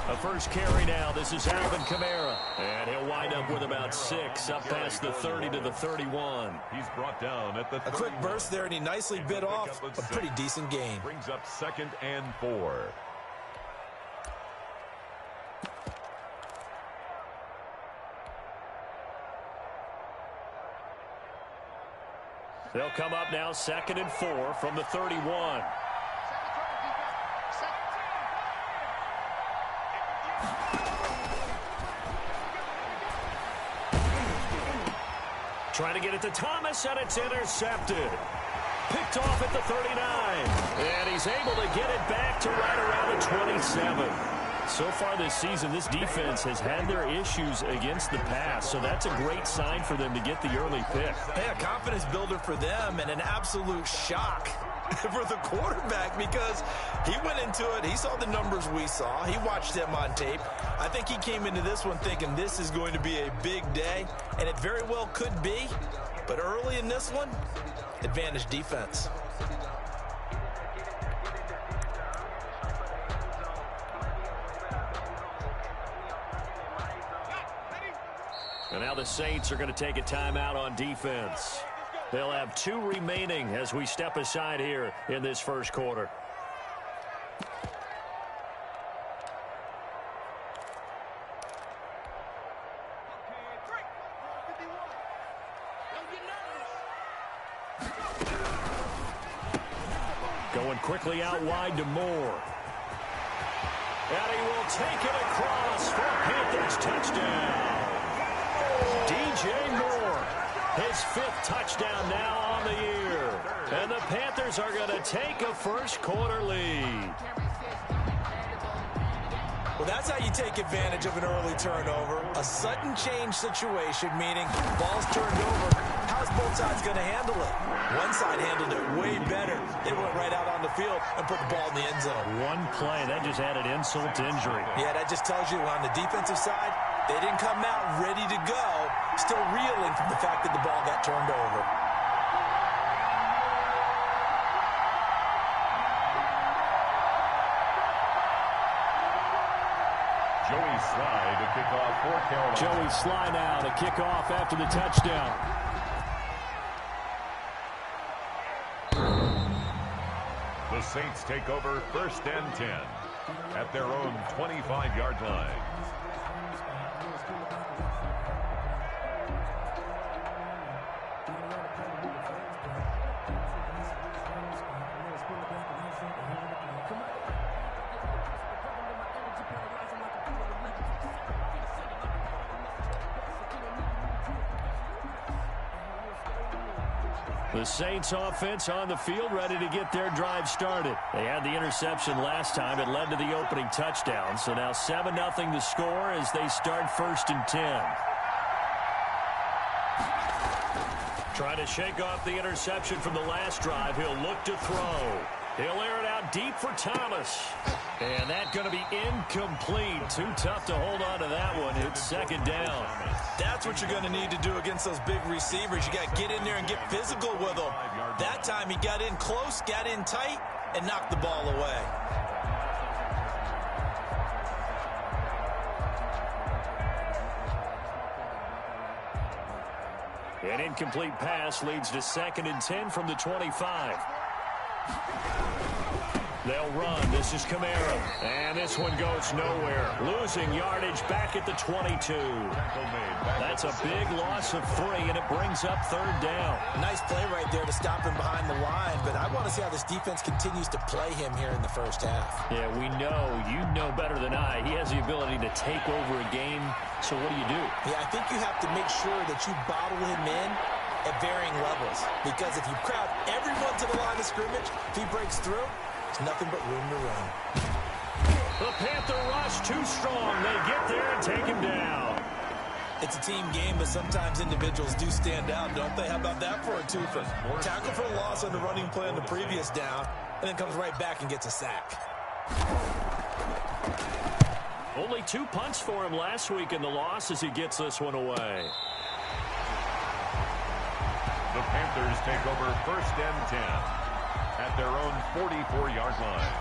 A first carry now. This is Alvin Kamara. And he'll wind up with about 6 up past the 30 to the 31. He's brought down at the A quick burst there, and he nicely bit off a pretty decent gain. Brings up 2nd and 4. They'll come up now 2nd and 4 from the 31. Trying to get it to Thomas, and it's intercepted. Picked off at the 39. And he's able to get it back to right around the 27. So far this season, this defense has had their issues against the pass, so that's a great sign for them to get the early pick. Hey, a confidence builder for them and an absolute shock for the quarterback because he went into it. He saw the numbers we saw. He watched them on tape. I think he came into this one thinking this is going to be a big day, and it very well could be. But early in this one, advantage defense. And now the Saints are going to take a timeout on defense. They'll have 2 remaining as we step aside here in this first quarter. Going quickly out wide to Moore. And he will take it across for Panthers touchdown. DJ Moore, his 5th touchdown now on the year. And the Panthers are going to take a first quarter lead. Well, that's how you take advantage of an early turnover. A sudden change situation, meaning ball's turned over. How's both sides going to handle it? One side handled it way better. They went right out on the field and put the ball in the end zone. One play, that just added insult to injury. Yeah, that just tells you on the defensive side, they didn't come out ready to go, still reeling from the fact that the ball got turned over. Joey Sly to kick off for Carolina. Joey Sly now to kick off after the touchdown. The Saints take over 1st and 10 at their own 25-yard line. The Saints offense on the field ready to get their drive started. They had the interception last time. It led to the opening touchdown. So now 7-0 the score as they start 1st and 10. Trying to shake off the interception from the last drive. He'll look to throw. He'll air it out deep for Thomas. And that's going to be incomplete. Too tough to hold on to that one. It's 2nd down. That's what you're going to need to do against those big receivers. You got to get in there and get physical with them. That time he got in close, got in tight, and knocked the ball away. An incomplete pass leads to 2nd and 10 from the 25. They'll run. This is Kamara. And this one goes nowhere. Losing yardage back at the 22. That's a big loss of 3, and it brings up 3rd down. Nice play right there to stop him behind the line, but I want to see how this defense continues to play him here in the first half. Yeah, we know. You know better than I. He has the ability to take over a game. So what do? Yeah, I think you have to make sure that you bottle him in at varying levels, because if you crowd everyone to the line of scrimmage, if he breaks through, there's nothing but room to run. The Panther rush too strong. They get there and take him down. It's a team game, but sometimes individuals do stand out, don't they? How about that for a twofer? Tackle for a loss on the running play on the previous down, and then comes right back and gets a sack. Only 2 punts for him last week in the loss as he gets this one away. The Panthers take over 1st and 10 at their own 44-yard line.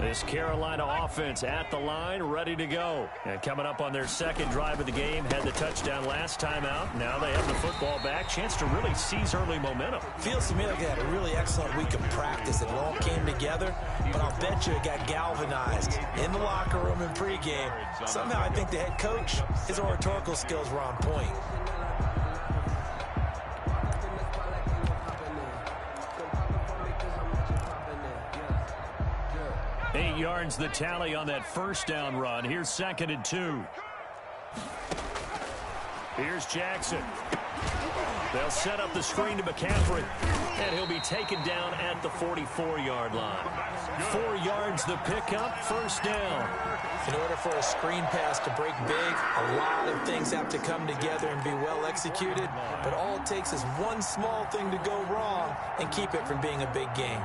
This Carolina offense at the line, ready to go. And coming up on their second drive of the game, had the touchdown last time out. Now they have the football back. Chance to really seize early momentum. Feels to me like they had a really excellent week of practice. It all came together, but I'll bet you it got galvanized in the locker room in pregame. Somehow I think the head coach, his oratorical skills were on point. 8 yards the tally on that first down run. Here's 2nd and 2. Here's Jackson. They'll set up the screen to McCaffrey, and he'll be taken down at the 44-yard line. 4 yards the pickup, first down. In order for a screen pass to break big, a lot of things have to come together and be well executed, but all it takes is one small thing to go wrong and keep it from being a big game.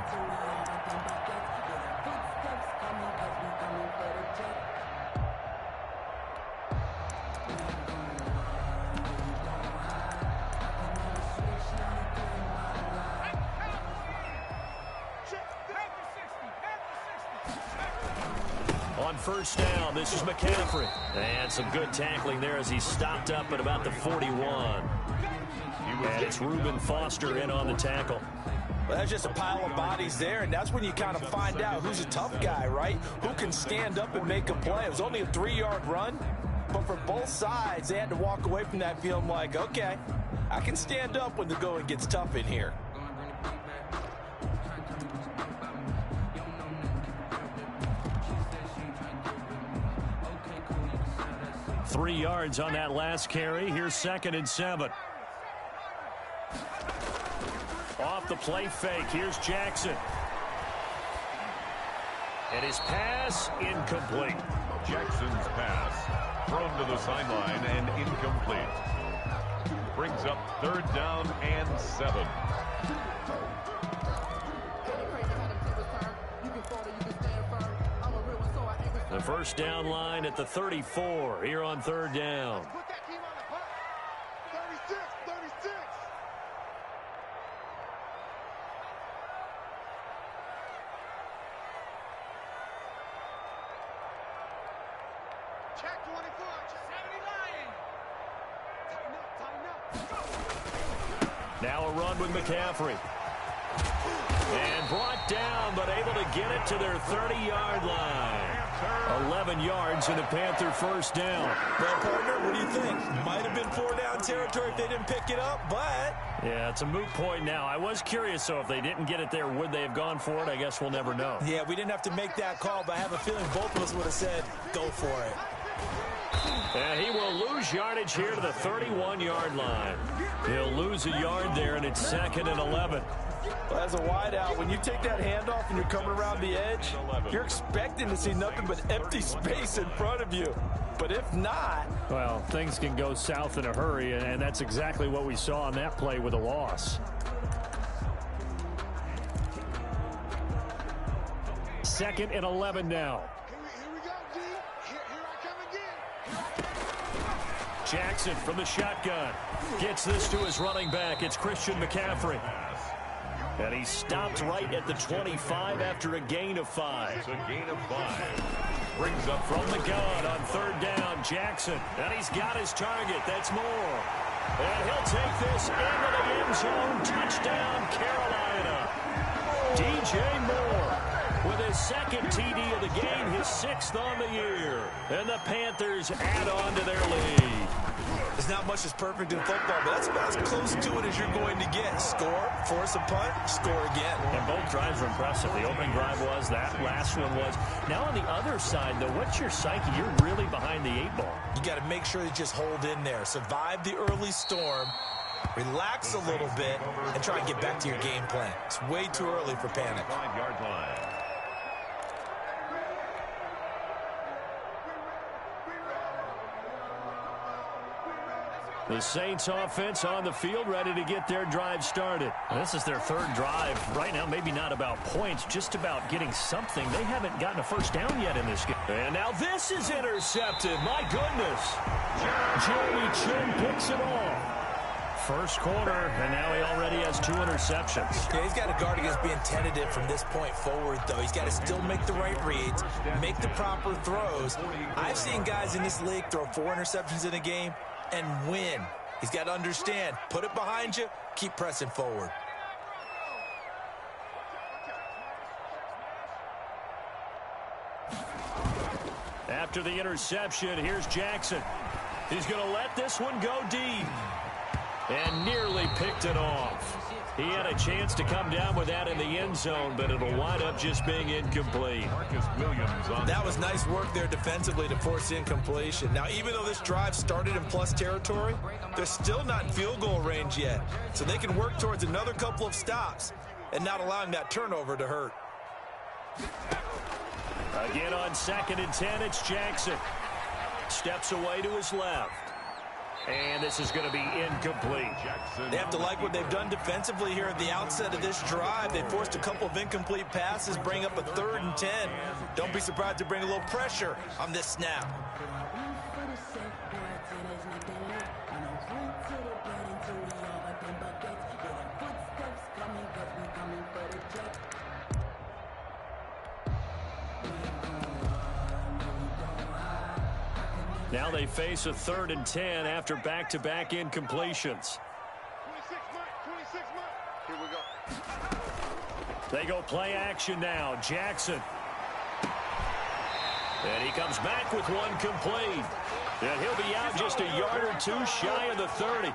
On first down, this is McCaffrey. And some good tackling there as he stopped up at about the 41. And it's Reuben Foster in on the tackle. Well, that's just a pile of bodies there, and that's when you kind of find out who's a tough guy, right? Who can stand up and make a play. It was only a 3-yard run, but for both sides, they had to walk away from that feeling like, okay, I can stand up when the going gets tough in here. Three yards on that last carry. Here's 2nd and 7. Off the play fake. Here's Jackson. And his pass incomplete. Jackson's pass thrown to the sideline and incomplete. Brings up 3rd down and 7. The first down line at the 34 here on 3rd down. Put that team on the clock. 36. Check 24. 70 line. Tighten up. Now a run with McCaffrey. And brought down, but able to get it to their 30-yard line. 11 yards and a Panther first down. Well, partner, what do you think? Might have been 4-down territory if they didn't pick it up, but... Yeah, it's a moot point now. I was curious, so if they didn't get it there, would they have gone for it? I guess we'll never know. Yeah, we didn't have to make that call, but I have a feeling both of us would have said, go for it. And he will lose yardage here to the 31-yard line. He'll lose a yard there, and it's 2nd and 11. Well, as a wideout, when you take that handoff and you're coming around the edge, you're expecting to see nothing but empty space in front of you. But if not... Well, things can go south in a hurry, and that's exactly what we saw on that play with a loss. 2nd and 11 now. Here we go, D. Here I come again. Jackson from the shotgun. Gets this to his running back. It's Christian McCaffrey. And he stopped right at the 25 after a gain of 5. It's a gain of 5. Brings up From the gun on 3rd down, Jackson. And he's got his target. That's Moore. And he'll take this into the end zone. Touchdown, Carolina. DJ Moore with his 2nd TD of the game, his 6th on the year. And the Panthers add on to their lead. There's not much that's perfect in football, but that's about as close to it as you're going to get. Score, force a punt, score again. And both drives were impressive. The opening drive was, that last one was. Now on the other side, though, what's your psyche? You're really behind the 8 ball. You got to make sure you just hold in there. Survive the early storm, relax a little bit, and try and get back to your game plan. It's way too early for panic. 5-yard line. The Saints offense on the field, ready to get their drive started. This is their 3rd drive. Right now, maybe not about points, just about getting something. They haven't gotten a first down yet in this game. And now this is intercepted. My goodness. Jerry Chin picks it off. First quarter, and now he already has 2 interceptions. Yeah, he's got to guard against being tentative from this point forward, though. He's got to still make the right reads, make the proper throws. I've seen guys in this league throw 4 interceptions in a game and win. He's got to understand, put it behind you, keep pressing forward. After the interception, here's Jackson. He's going to let this one go deep. And nearly picked it off. He had a chance to come down with that in the end zone, but it'll wind up just being incomplete. Marcus Williams on that was nice work there defensively to force incompletion. Now, even though this drive started in plus territory, they're still not in field goal range yet. So they can work towards another couple of stops and not allowing that turnover to hurt. Again on 2nd and 10, it's Jackson. Steps away to his left. And this is going to be incomplete. They have to like what they've done defensively here at the outset of this drive. They forced a couple of incomplete passes, bring up a 3rd and 10. Don't be surprised to bring a little pressure on this snap. Now they face a 3rd and 10 after back-to-back incompletions. 26 months. Here we go. They go play action now. Jackson. And he comes back with one complete. And he'll be out just a yard or 2 shy of the 30.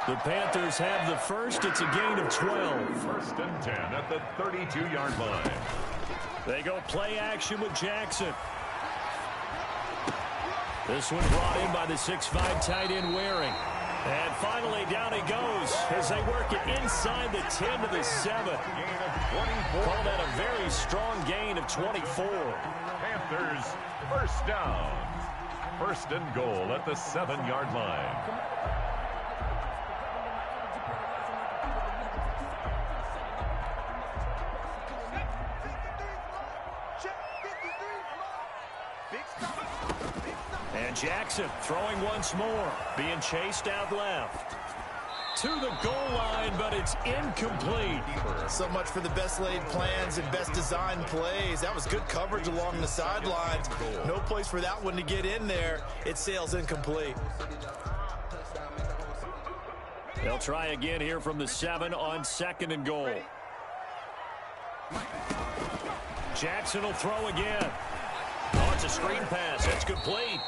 The Panthers have the first. It's a gain of 12. 1st and 10 at the 32-yard line. They go play action with Jackson. This one brought in by the 6'5" tight end Waring. And finally down he goes as they work it inside the 10 to the 7. Call that a very strong gain of 24. Panthers first down. 1st and goal at the 7-yard line. And Jackson throwing once more, being chased out left. To the goal line, but it's incomplete. So much for the best laid plans and best designed plays. That was good coverage along the sidelines. No place for that one to get in there. It sails incomplete. They'll try again here from the 7 on 2nd and goal. Jackson will throw again. Oh, it's a screen pass. It's complete.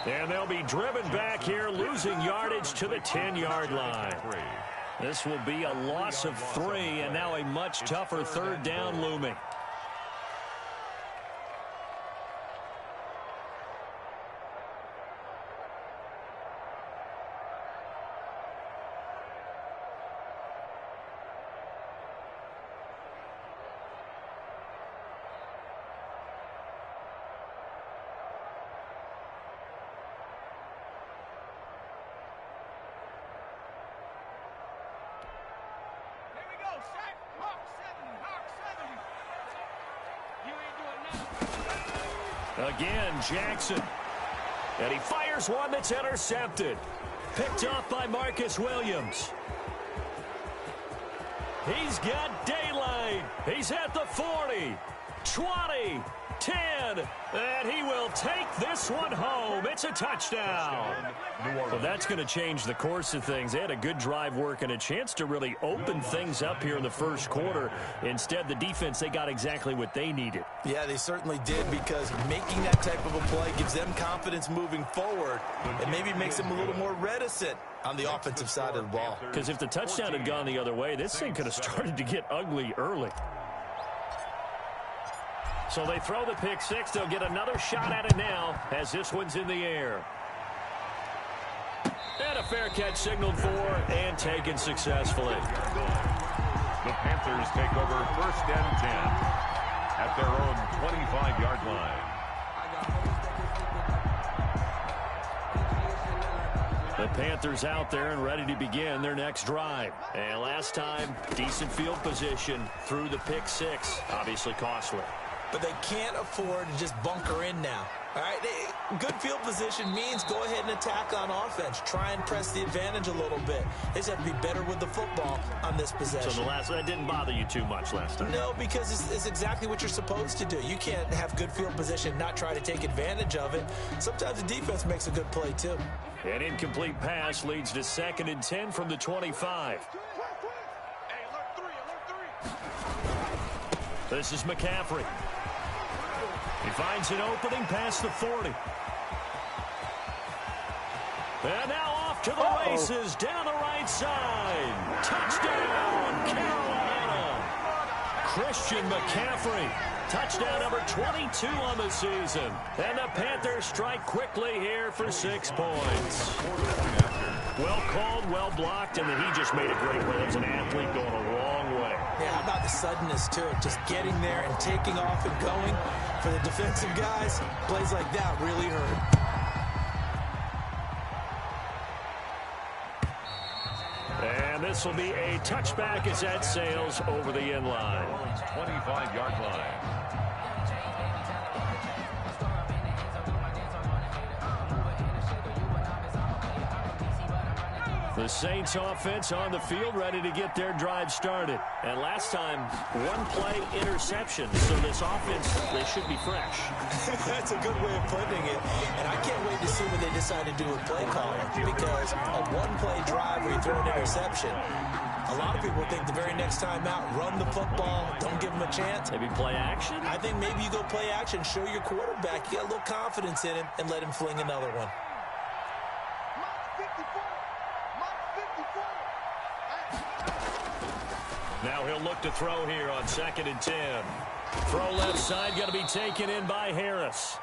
And they'll be driven back here, losing yardage to the 10-yard line. This will be a loss of 3, and now a much tougher 3rd down looming. Again, Jackson. And he fires one that's intercepted. Picked off by Marcus Williams. He's got daylight. He's at the 40, 20, 10, and he will take this one home. It's a touchdown. Well, that's going to change the course of things. They had a good drive work and a chance to really open things up here in the first quarter. Instead, the defense, they got exactly what they needed. Yeah, they certainly did, because making that type of a play gives them confidence moving forward and maybe makes them a little more reticent on the offensive side of the ball. Because if the touchdown had gone the other way, this thing could have started to get ugly early. So they throw the pick six. They'll get another shot at it now as this one's in the air. And a fair catch signaled for and taken successfully. The Panthers take over 1st and 10 at their own 25-yard line. The Panthers out there and ready to begin their next drive. And last time, decent field position through the pick six. Obviously costly. but they can't afford to just bunker in now. All right, good field position means go ahead and attack on offense. Try and press the advantage a little bit. They just have to be better with the football on this possession. So that didn't bother you too much last time? No, because it's exactly what you're supposed to do. You can't have good field position, not try to take advantage of it. Sometimes the defense makes a good play, too. An incomplete pass leads to 2nd and 10 from the 25. This is McCaffrey. He finds an opening past the 40. And now off to the races down the right side. Touchdown, Carolina. Christian McCaffrey. Touchdown number 22 on the season. And the Panthers strike quickly here for 6 points. Well called, well blocked, and then he just made a great play. That was an athlete going a long way. Yeah, how about the suddenness to it? Just getting there and taking off and going. For the defensive guys, plays like that really hurt. And this will be a touchback as that sails over the end line. 25-yard line. The Saints offense on the field, ready to get their drive started. And last time, 1-play interception. So this offense, they should be fresh. That's a good way of putting it. And I can't wait to see what they decide to do with play calling. Because a 1-play drive where you throw an interception, a lot of people think the very next time out, run the football, don't give them a chance. Maybe play action? I think maybe you go play action, show your quarterback, you got a little confidence in him, and let him fling another one. Now he'll look to throw here on 2nd and 10. Throw left side, going to be taken in by Harris.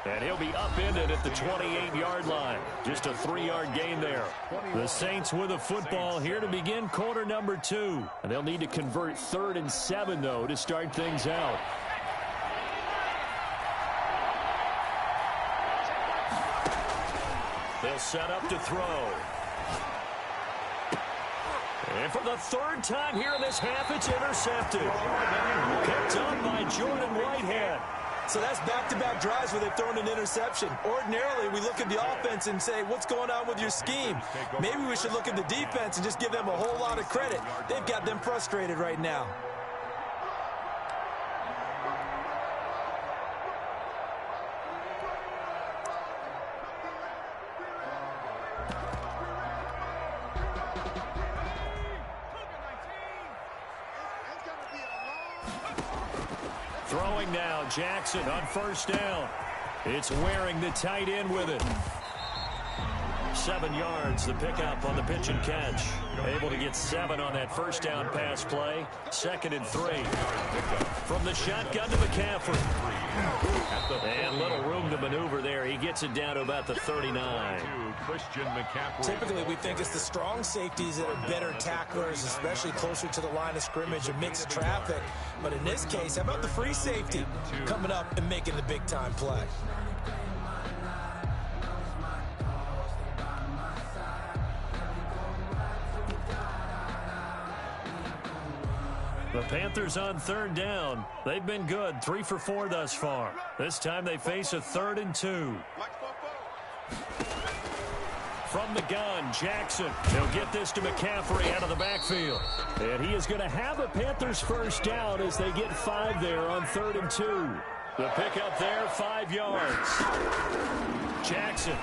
And he'll be upended at the 28-yard line. Just a 3-yard gain there. The Saints with the football here to begin quarter number 2. And they'll need to convert 3rd and 7, though, to start things out. They'll set up to throw. And for the 3rd time here in this half, it's intercepted. Picked up by Jordan Whitehead. So that's back-to-back drives where they've thrown an interception. Ordinarily, we look at the offense and say, what's going on with your scheme? Maybe we should look at the defense and just give them a whole lot of credit. They've got them frustrated right now. Throwing now, Jackson on 1st down. It's Waring the tight end with it. 7 yards, the pickup on the pitch and catch. Able to get 7 on that 1st down pass play. 2nd and 3. From the shotgun to McCaffrey. And little room to maneuver there. He gets it down to about the 39. Christian McCaffrey. Typically, we think it's the strong safeties that are better tacklers, especially closer to the line of scrimmage amidst traffic. But in this case, how about the free safety coming up and making the big-time play? The Panthers on 3rd down. They've been good, 3 for 4 thus far. This time they face a 3rd and 2. From the gun, Jackson. He'll get this to McCaffrey out of the backfield. And he is going to have a Panthers 1st down as they get 5 there on 3rd and 2. The pickup there, 5 yards. Jackson.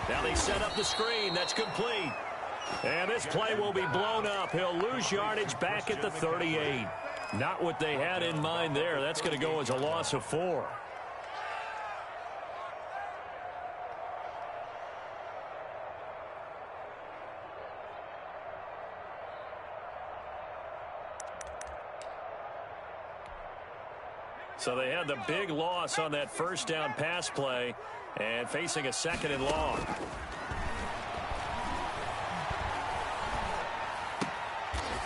Now they set up the screen. That's complete. And this play will be blown up. He'll lose yardage back at the 38. Not what they had in mind there. That's going to go as a loss of 4. So they had the big loss on that 1st down pass play and facing a 2nd and long.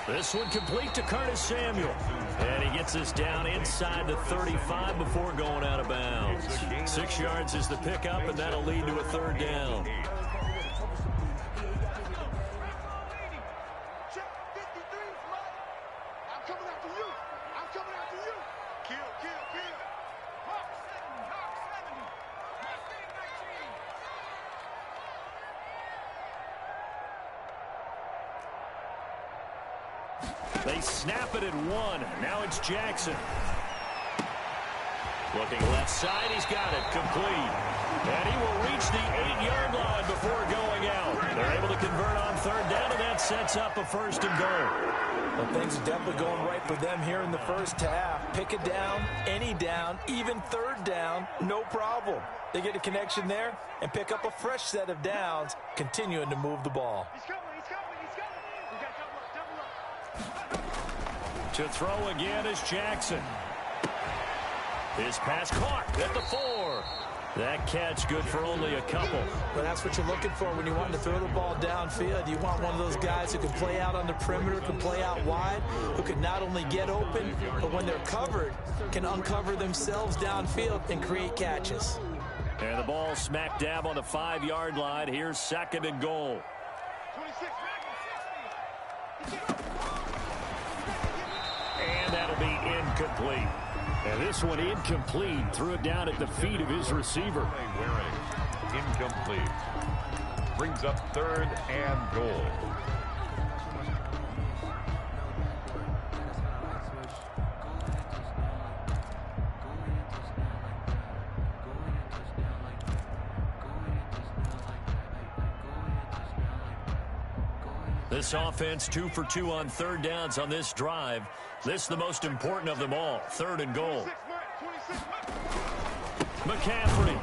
This one complete to Curtis Samuel. And he gets this down inside the 35 before going out of bounds. 6 yards is the pickup, and that'll lead to a 3rd down. I'm coming after you. I'm coming after you. Kill. They snap it at one. Now it's Jackson. Looking left side, he's got it, complete. And he will reach the 8-yard line before going out. They're able to convert on third down, and that sets up a 1st and goal. Well, things are definitely going right for them here in the first half. Pick a down, any down, even third down, no problem. They get a connection there and pick up a fresh set of downs, continuing to move the ball. He's coming. We got double up. To throw again is Jackson. His pass caught at the 4. That catch good for only a couple. Well, that's what you're looking for when you want to throw the ball downfield. You want one of those guys who can play out on the perimeter, can play out wide, who can not only get open, but when they're covered, can uncover themselves downfield and create catches. And the ball smack dab on the 5-yard line. Here's 2nd and goal. 26. And that'll be incomplete. And this one incomplete. Threw it down at the feet of his receiver. Wearing incomplete. Brings up 3rd and goal. This offense 2 for 2 on third downs on this drive. This is the most important of them all. 3rd and goal. McCaffrey.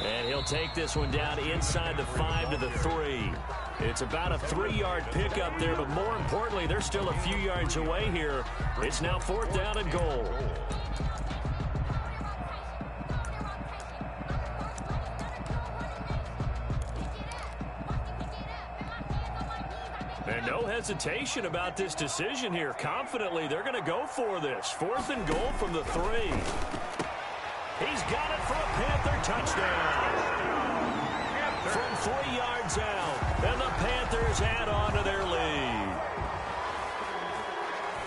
And he'll take this one down inside the 5 to the 3. It's about a 3-yard pickup there, but more importantly, they're still a few yards away here. It's now 4th down and goal. And no hesitation about this decision here. Confidently, they're going to go for this. 4th and goal from the 3. He's got it for a Panther touchdown. From 3 yards out. And the Panthers add on to their lead.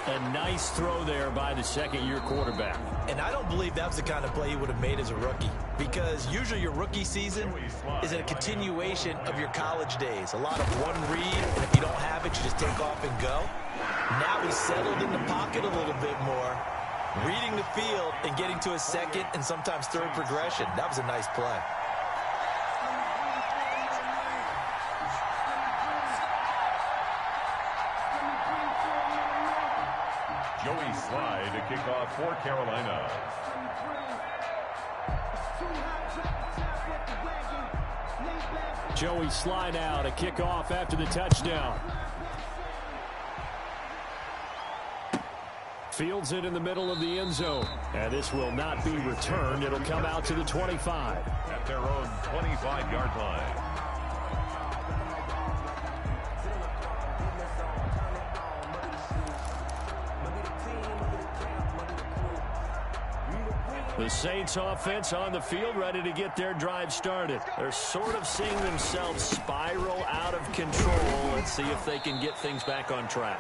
A nice throw there by the 2nd-year quarterback. And I don't believe that was the kind of play he would have made as a rookie, because usually your rookie season is a continuation of your college days. A lot of one read, and if you don't have it, you just take off and go. Now he's settled in the pocket a little bit more, reading the field and getting to a 2nd and sometimes 3rd progression. That was a nice play. Joey Slye to kick off for Carolina. Joey Slye now to kick off after the touchdown. Fields it in the middle of the end zone. And this will not be returned. It'll come out to the 25. At their own 25-yard line. The Saints offense on the field, ready to get their drive started. They're sort of seeing themselves spiral out of control. Let's see if they can get things back on track.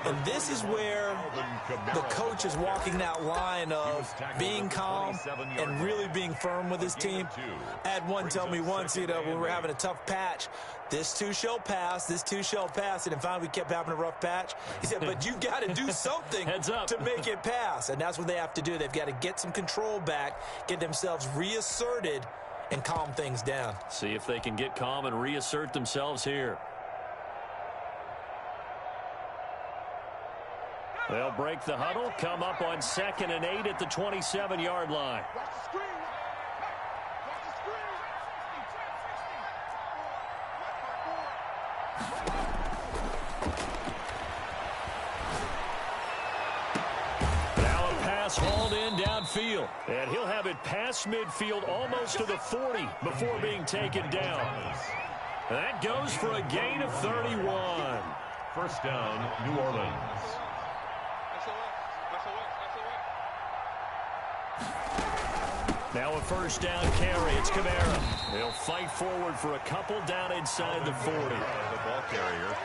And this is where the coach is walking that line of being calm and really being firm with his team. I had one tell me once, when we were having a tough patch, this too shall pass, this too shall pass. And finally we kept having a rough patch. He said, but you've got to do something to make it pass. And that's what they have to do. They've got to get some control back, get themselves reasserted, and calm things down. See if they can get calm and reassert themselves here. They'll break the huddle, come up on 2nd and 8 at the 27-yard line. Watch the screen. Watch the screen. Now a pass hauled in downfield. And he'll have it past midfield almost to the 40 before being taken down. That goes for a gain of 31. 1st down, New Orleans. Now a 1st down carry. It's Kamara. They'll fight forward for a couple down inside the 40. The ball carrier.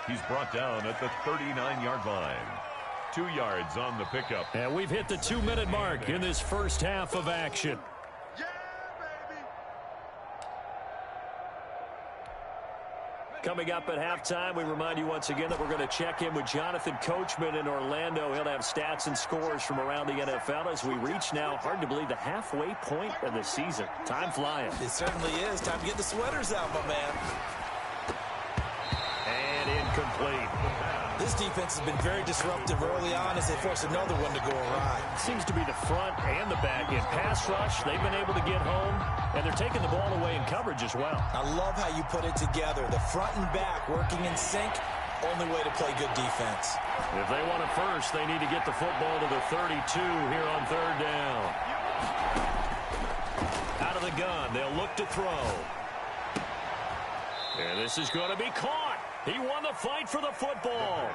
He's brought down at the 39-yard line. 2 yards on the pickup. And we've hit the 2-minute mark in this first half of action. Coming up at halftime, we remind you once again that we're going to check in with Jonathan Coachman in Orlando. He'll have stats and scores from around the NFL as we reach now, hard to believe, the halfway point of the season. Time flying. It certainly is. Time to get the sweaters out, my man. And incomplete. This defense has been very disruptive early on as they force another one to go awry. Seems to be the front and the back. In pass rush, they've been able to get home, and they're taking the ball away in coverage as well. I love how you put it together. The front and back working in sync, only way to play good defense. If they want it first, they need to get the football to the 32 here on third down. Out of the gun, they'll look to throw. And this is going to be caught. He won the fight for the football.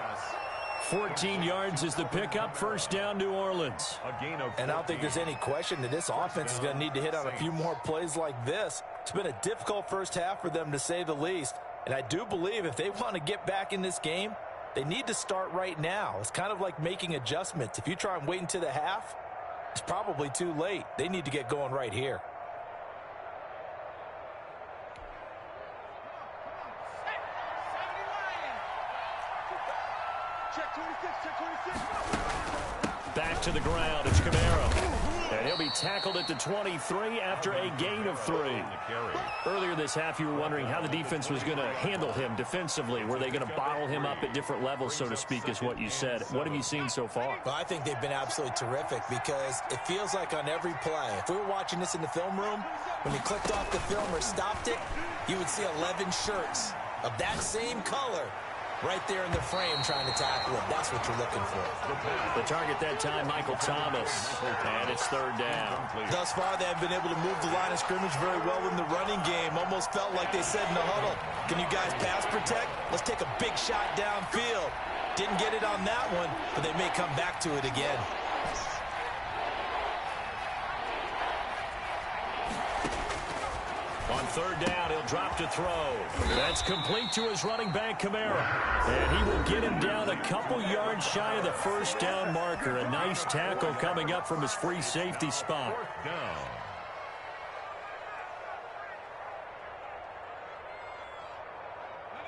14 yards is the pickup. First down, New Orleans. And I don't think there's any question that this offense is going to need to hit on a few more plays like this. It's been a difficult first half for them, to say the least. And I do believe if they want to get back in this game, they need to start right now. It's kind of like making adjustments. If you try and wait until the half, it's probably too late. They need to get going right here. Back to the ground, it's Kamara. And he'll be tackled at the 23 after a gain of 3. Earlier this half, you were wondering how the defense was going to handle him defensively. Were they going to bottle him up at different levels, so to speak, is what you said. What have you seen so far? Well, I think they've been absolutely terrific because it feels like on every play, if we were watching this in the film room, when he clicked off the film or stopped it, you would see 11 shirts of that same color right there in the frame trying to tackle him. That's what you're looking for. The target that time, Michael Thomas. And it's third down. Thus far, they have been able to move the line of scrimmage very well in the running game. Almost felt like they said in the huddle, can you guys pass protect? Let's take a big shot downfield. Didn't get it on that one, but they may come back to it again. On third down, he'll drop to throw. That's complete to his running back, Kamara. And he will get him down a couple yards shy of the first down marker. A nice tackle coming up from his free safety spot.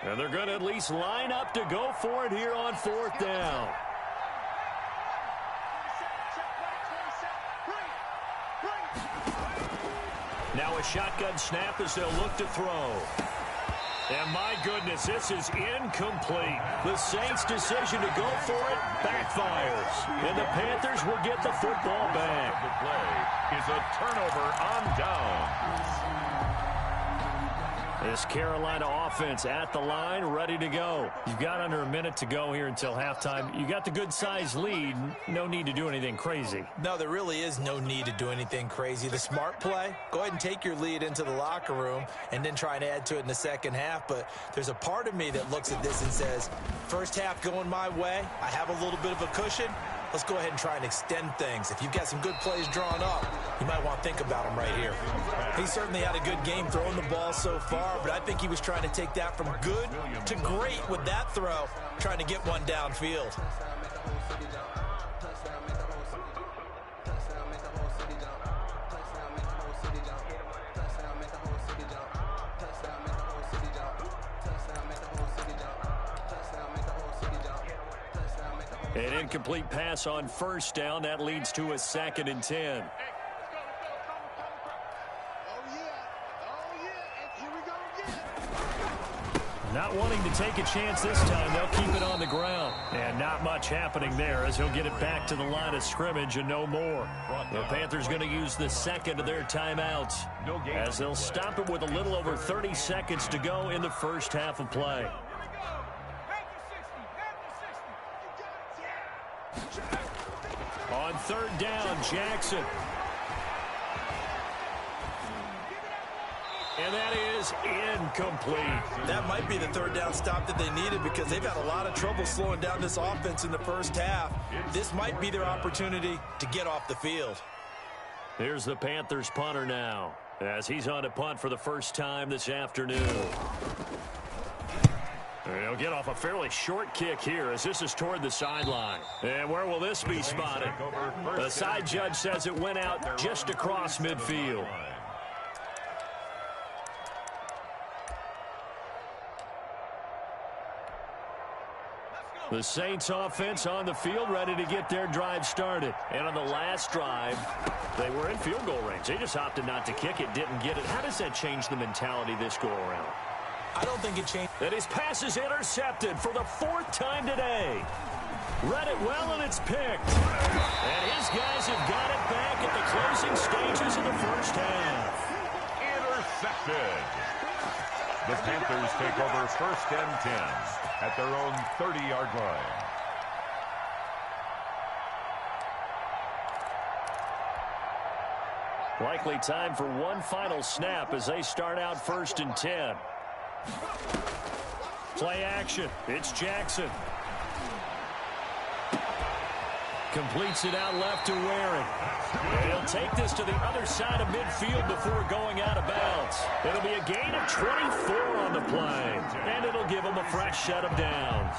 And they're going to at least line up to go for it here on fourth down. Now a shotgun snap as they'll look to throw. And my goodness, this is incomplete. The Saints' decision to go for it backfires. And the Panthers will get the football back. The play is a turnover on down. This Carolina offense at the line, ready to go. You've got under a minute to go here until halftime. You got the good-sized lead. No need to do anything crazy. No, there really is no need to do anything crazy. The smart play, go ahead and take your lead into the locker room and then try and add to it in the second half. But there's a part of me that looks at this and says, first half going my way, I have a little bit of a cushion. Let's go ahead and try and extend things. If you've got some good plays drawn up, you might want to think about them right here. He certainly had a good game throwing the ball so far, but I think he was trying to take that from good to great with that throw, trying to get one downfield. An incomplete pass on first down. That leads to a 2nd and 10. Not wanting to take a chance this time, they'll keep it on the ground. And not much happening there as he'll get it back to the line of scrimmage and no more. The Panthers going to use the second of their timeouts as they'll stop it with a little over 30 seconds to go in the first half of play. On third down, Jackson. And that is incomplete. That might be the third down stop that they needed because they've had a lot of trouble slowing down this offense in the first half. This might be their opportunity to get off the field. Here's the Panthers punter now as he's on to punt for the first time this afternoon. He'll get off a fairly short kick here as this is toward the sideline. And where will this be spotted? The side judge says it went out just across midfield. The Saints offense on the field, ready to get their drive started. And on the last drive, they were in field goal range. They just opted not to kick it, didn't get it. How does that change the mentality this go around? I don't think it changed. And his pass is intercepted for the 4th time today. Read it well, and it's picked. And his guys have got it back at the closing stages of the first half. Intercepted. The Panthers take over 1st and 10 at their own 30-yard line. Likely time for one final snap as they start out 1st and 10. Play action. It's Jackson. Completes it out left to Waring. And he'll take this to the other side of midfield before going out of bounds. It'll be a gain of 24 on the play. And it'll give him a fresh set of downs.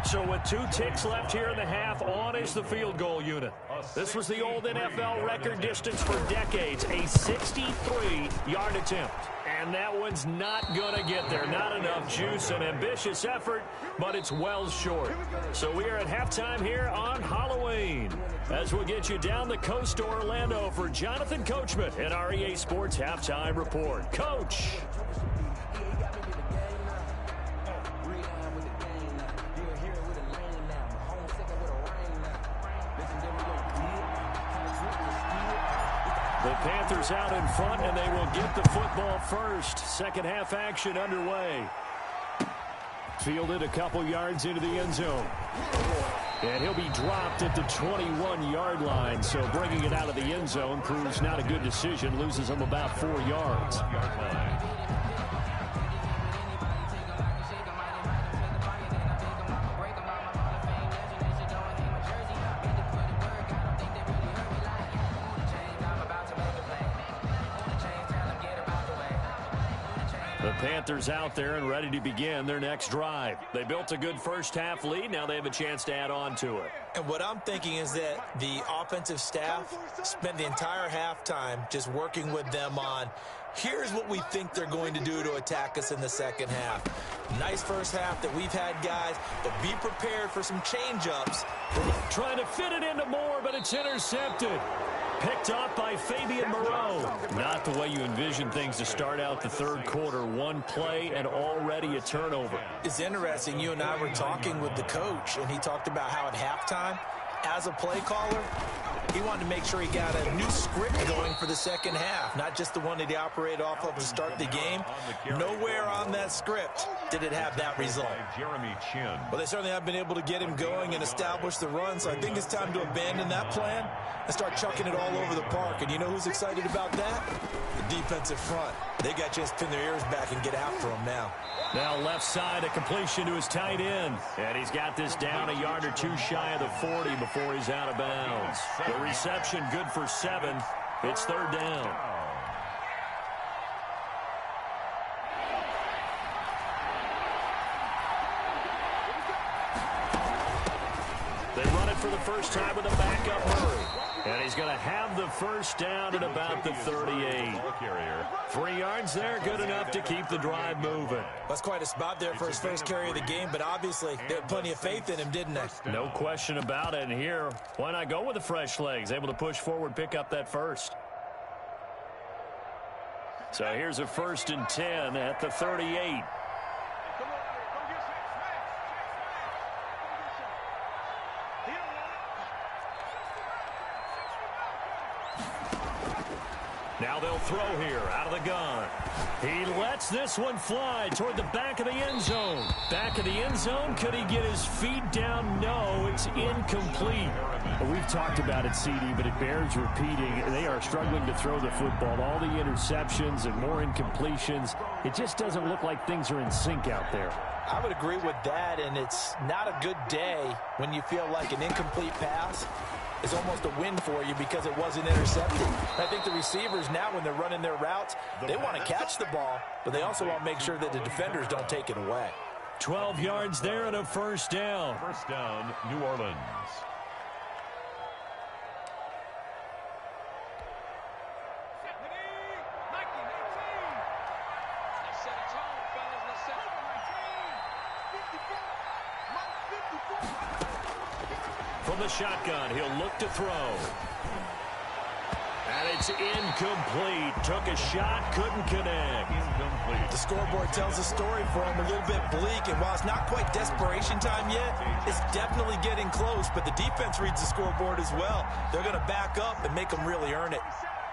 So with 2 ticks left here in the half, on is the field goal unit. This was the old NFL record distance for decades, a 63-yard attempt. And that one's not going to get there. Not enough juice, an ambitious effort, but it's well short. So we are at halftime here on Halloween. As we'll get you down the coast to Orlando for Jonathan Coachman at our EA Sports Halftime Report. Coach. The Panthers out in front, and they will get the football first. Second half action underway. Fielded a couple yards into the end zone. And he'll be dropped at the 21-yard line. So bringing it out of the end zone proves not a good decision. Loses him about 4 yards. The Panthers out there and ready to begin their next drive. They built a good first half lead. Now they have a chance to add on to it. And what I'm thinking is that the offensive staff spent the entire halftime just working with them on, here's what we think they're going to do to attack us in the second half. Nice first half that we've had, guys, but be prepared for some change-ups. Trying to fit it into Moore, but it's intercepted. Picked up by Fabian Moreau. Not the way you envision things to start out the third quarter. One play and already a turnover. It's interesting. You and I were talking with the coach, and he talked about how at halftime, as a play caller, he wanted to make sure he got a new script going for the second half, not just the one that he operated off of to start the game. Nowhere on that script did it have that result. Jeremy Chin. Well, they certainly have been able to get him going and establish the run, so I think it's time to abandon that plan and start chucking it all over the park. And you know who's excited about that? The defensive front. They got a chance to pin their ears back and get after him now. Now left side, a completion to his tight end. And he's got this down a yard or two shy of the 40 before he's out of bounds. The reception good for 7. It's third down. They run it for the first time with a backup Murray. And he's going to have the first down at about the 38. 3 yards there, good enough to keep the drive moving. That's quite a spot there for his first carry of the game, but obviously they had plenty of faith in him, didn't they? No question about it. And here, why not go with the fresh legs? Able to push forward, pick up that first. So here's a 1st and 10 at the 38. Now they'll throw here out of the gun. He lets this one fly toward the back of the end zone. Back of the end zone. Could he get his feet down? No, it's incomplete. We've talked about it, CD, but it bears repeating. They are struggling to throw the football. All the interceptions and more incompletions. It just doesn't look like things are in sync out there. I would agree with that, and it's not a good day when you feel like an incomplete pass is almost a win for you because it wasn't intercepted. I think the receivers now, when they're running their routes, they want to catch the ball, but they also want to make sure that the defenders don't take it away. 12 yards there and a first down. First down, New Orleans. From the shotgun, he'll look to throw. And it's incomplete. Took a shot, couldn't connect. Incomplete. The scoreboard tells a story for him, a little bit bleak, and while it's not quite desperation time yet, it's definitely getting close, but the defense reads the scoreboard as well. They're going to back up and make them really earn it.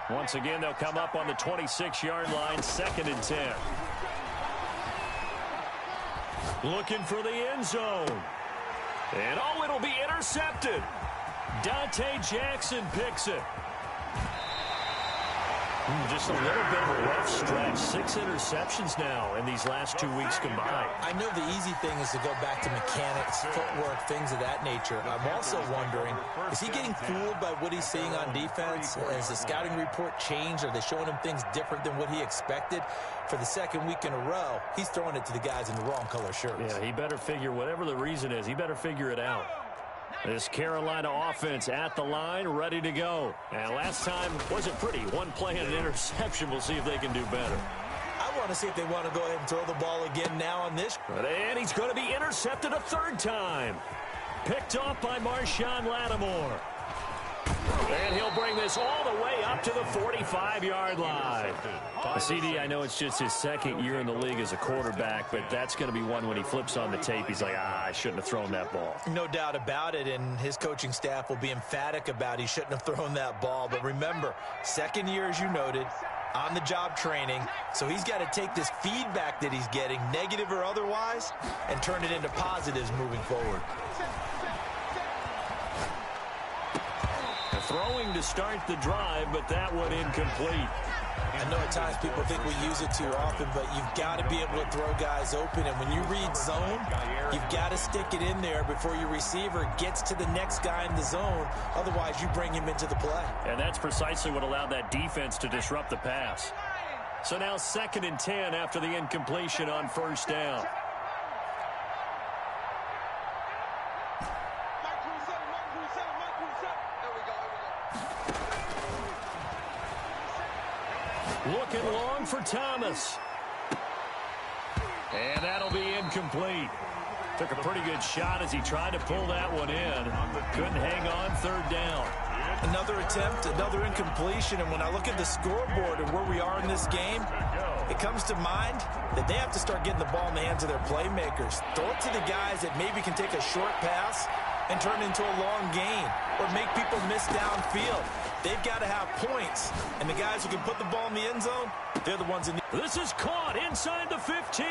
Once again, they'll come up on the 26-yard line, 2nd and 10. Looking for the end zone. And oh, it'll be intercepted. Dante Jackson picks it. Just a little bit of a rough stretch. 6 interceptions now in these last 2 weeks combined. I know the easy thing is to go back to mechanics, footwork, things of that nature. I'm also wondering, is he getting fooled by what he's seeing on defense? Has the scouting report changed? Are they showing him things different than what he expected? For the 2nd week in a row, he's throwing it to the guys in the wrong color shirts. Yeah, he better figure, whatever the reason is, he better figure it out. This Carolina offense at the line, ready to go. And last time wasn't pretty. One play and an interception. We'll see if they can do better. I want to see if they want to go ahead and throw the ball again now on this. And he's going to be intercepted a 3rd time. Picked off by Marshawn Lattimore. And he'll bring this all the way up to the 45-yard line. CD, I know it's just his 2nd year in the league as a quarterback, but that's going to be one when he flips on the tape. He's like, I shouldn't have thrown that ball. No doubt about it, and his coaching staff will be emphatic about he shouldn't have thrown that ball. But remember, 2nd year, as you noted, on-the-job training, so he's got to take this feedback that he's getting, negative or otherwise, and turn it into positives moving forward. Throwing to start the drive, but that one incomplete. I know at times people think we use it too often, but you've got to be able to throw guys open. And when you read zone, you've got to stick it in there before your receiver gets to the next guy in the zone. Otherwise, you bring him into the play. And that's precisely what allowed that defense to disrupt the pass. So now 2nd and 10 after the incompletion on 1st down. Looking long for Thomas. And that'll be incomplete. Took a pretty good shot as he tried to pull that one in. Couldn't hang on 3rd down. Another attempt, another incompletion. And when I look at the scoreboard and where we are in this game, it comes to mind that they have to start getting the ball in the hands of their playmakers. Throw it to the guys that maybe can take a short pass and turn into a long gain or make people miss downfield. They've got to have points, and the guys who can put the ball in the end zone, they're the ones in the... This is caught inside the 15.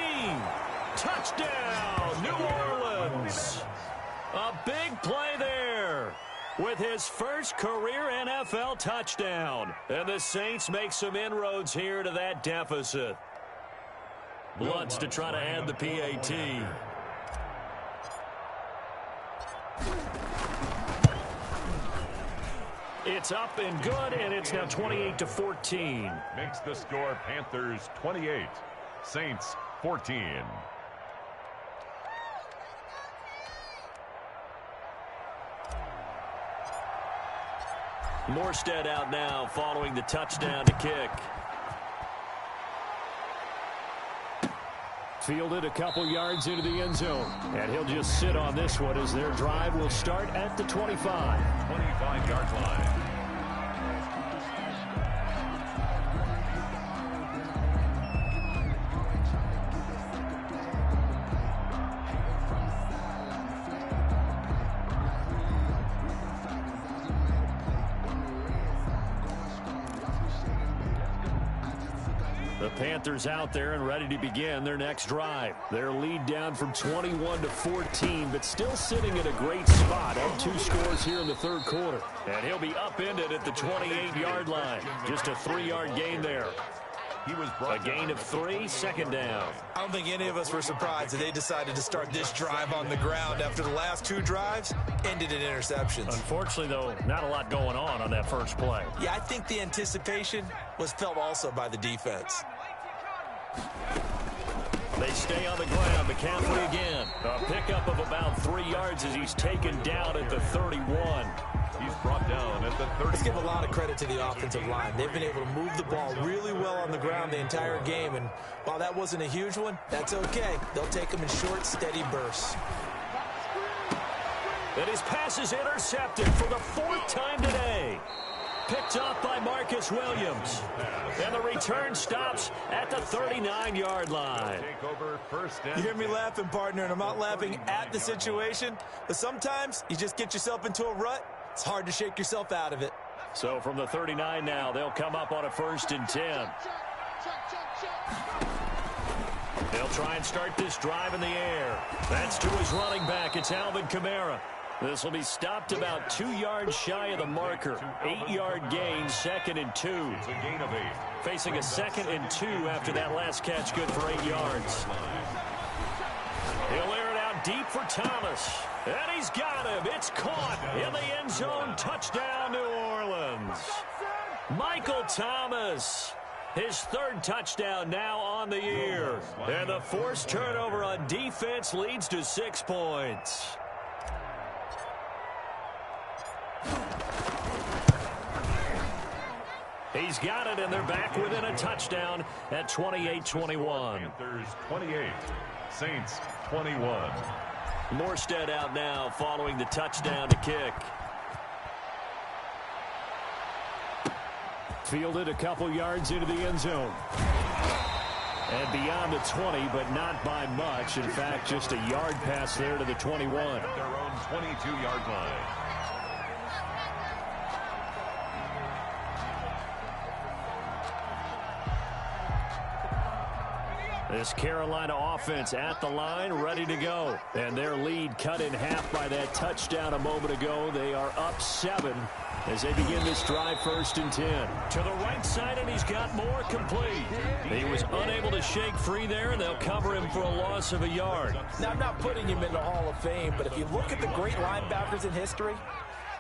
Touchdown, New Orleans. A big play there with his first career NFL touchdown. And the Saints make some inroads here to that deficit. Lutz to try to add the PAT. It's up and good, and it's now 28-14. Makes the score Panthers 28, Saints 14. Morstead out now following the touchdown to kick. Fielded a couple yards into the end zone. And he'll just sit on this one as their drive will start at the 25. 25-yard line. The Panthers out there and ready to begin their next drive. Their lead down from 21-14, but still sitting at a great spot. Up 2 scores here in the 3rd quarter. And he'll be upended at the 28-yard line. Just a 3-yard gain there. He was a gain of 3, 2nd down. I don't think any of us were surprised that they decided to start this drive on the ground after the last 2 drives ended in interceptions. Unfortunately, though, not a lot going on that first play. Yeah, I think the anticipation was felt also by the defense. They stay on the ground. McCaffrey again. A pickup of about 3 yards as he's taken down at the 31. He's brought down at the 30. Let's give a lot of credit to the offensive line. They've been able to move the ball really well on the ground the entire game, and while that wasn't a huge one, that's okay. They'll take them in short, steady bursts. And his pass is intercepted for the 4th time today. Picked off by Marcus Williams. And the return stops at the 39-yard line. Take over first and You hear me laughing, partner, and I'm not laughing at the situation, but sometimes you just get yourself into a rut. It's hard to shake yourself out of it. So from the 39 now, they'll come up on a 1st and 10. They'll try and start this drive in the air. That's to his running back. It's Alvin Kamara. This will be stopped about 2 yards shy of the marker. 8-yard gain, 2nd and 2. It's a gain of 8. Facing a 2nd and 2 after that last catch, good for 8 yards. He'll air it out deep for Thomas. And he's got him. It's caught in the end zone. Touchdown, New Orleans. Michael Thomas. His 3rd touchdown now on the year. And the forced turnover on defense leads to 6 points. He's got it, and they're back within a touchdown at 28-21. Panthers 28, Saints 21. Morstead out now following the touchdown to kick. Fielded a couple yards into the end zone. And beyond the 20, but not by much. In fact, just a yard pass there to the 21. At their own 22-yard line. This Carolina offense at the line, ready to go. And their lead cut in half by that touchdown a moment ago. They are up 7 as they begin this drive, 1st and 10. To the right side, and he's got more complete. He was unable to shake free there, and they'll cover him for a loss of a yard. Now, I'm not putting him in the Hall of Fame, but if you look at the great linebackers in history,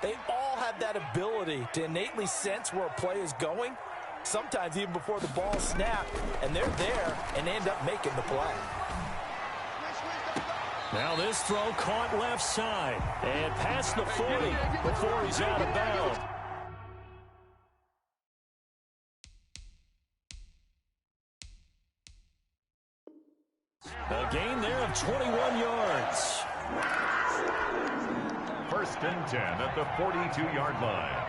they all have that ability to innately sense where a play is going, sometimes even before the ball snapped, and they're there and end up making the play. Now this throw caught left side and past the 40 before he's out of bounds. A gain there of 21 yards. 1st and 10 at the 42-yard line.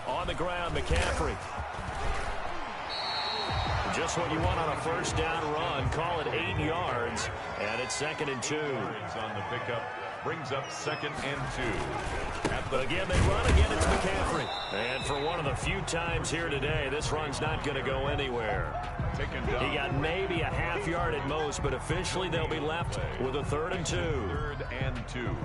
On the ground, McCaffrey. Just what you want on a 1st down run. Call it 8 yards, and it's 2nd and 2. On the pickup, brings up 2nd and 2. Again, they run. Again, it's McCaffrey. And for one of the few times here today, this run's not going to go anywhere. He got maybe a half yard at most, but officially they'll be left with a 3rd and 2. 3rd and 2.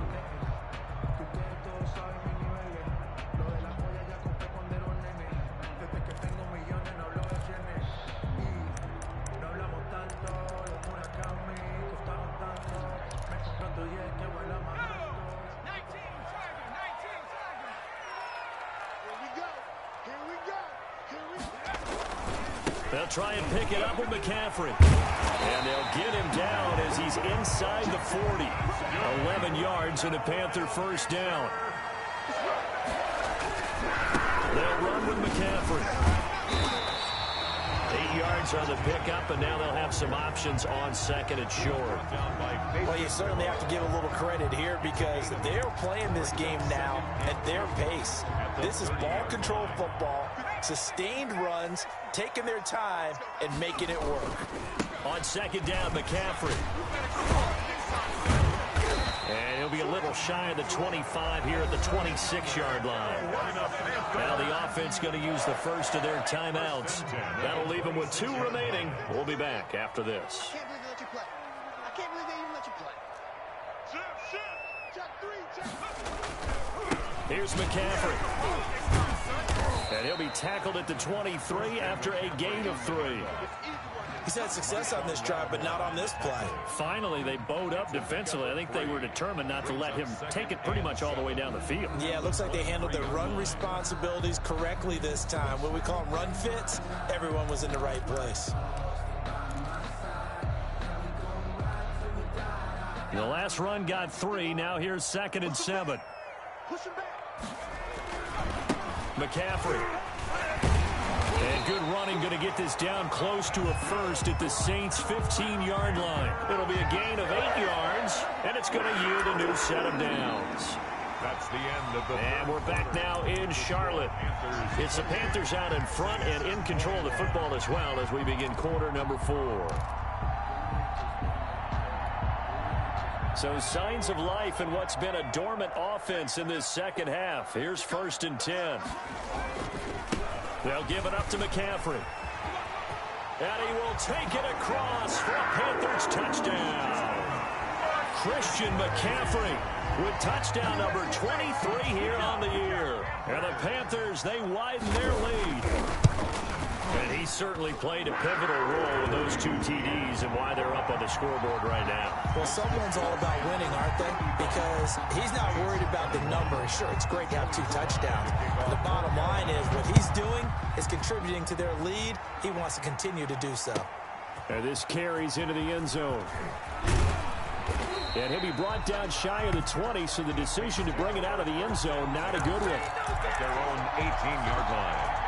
They'll try and pick it up with McCaffrey. And they'll get him down as he's inside the 40. 11 yards and a Panther 1st down. They'll run with McCaffrey. 8 yards on the pickup, and now they'll have some options on 2nd and short. Well, you certainly have to give a little credit here because they're playing this game now at their pace. This is ball control football, sustained runs, taking their time, and making it work. On 2nd down, McCaffrey. And he'll be a little shy of the 25 here at the 26-yard line. Now the offense going to use the first of their timeouts. That'll leave them with 2 remaining. We'll be back after this. I can't believe they even let you play. Check 3, check. Here's McCaffrey. And he'll be tackled at the 23 after a gain of 3. He's had success on this drive, but not on this play. Finally, they bowed up defensively. I think they were determined not to let him take it pretty much all the way down the field. Yeah, it looks like they handled their run responsibilities correctly this time. What we call them run fits, everyone was in the right place. The last run got 3. Now here's 2nd and 7. McCaffrey. And good running, going to get this down close to a first at the Saints' 15-yard line. It'll be a gain of 8 yards, and it's going to yield a new set of downs. That's the end of the... And we're back now in Charlotte. It's the Panthers out in front and in control of the football as well as we begin quarter number 4. So signs of life in what's been a dormant offense in this second half. Here's 1st and 10. They'll give it up to McCaffrey. And he will take it across for a Panthers touchdown. Christian McCaffrey with touchdown number 23 here on the year. And the Panthers, they widen their lead. And he certainly played a pivotal role in those 2 TDs and why they're up on the scoreboard right now. Well, someone's all about winning, aren't they? Because he's not worried about the number. Sure, it's great to have 2 touchdowns. The bottom line is what he's doing is contributing to their lead. He wants to continue to do so. And this carries into the end zone. And he'll be brought down shy of the 20, so the decision to bring it out of the end zone, not a good one. At their own 18-yard line.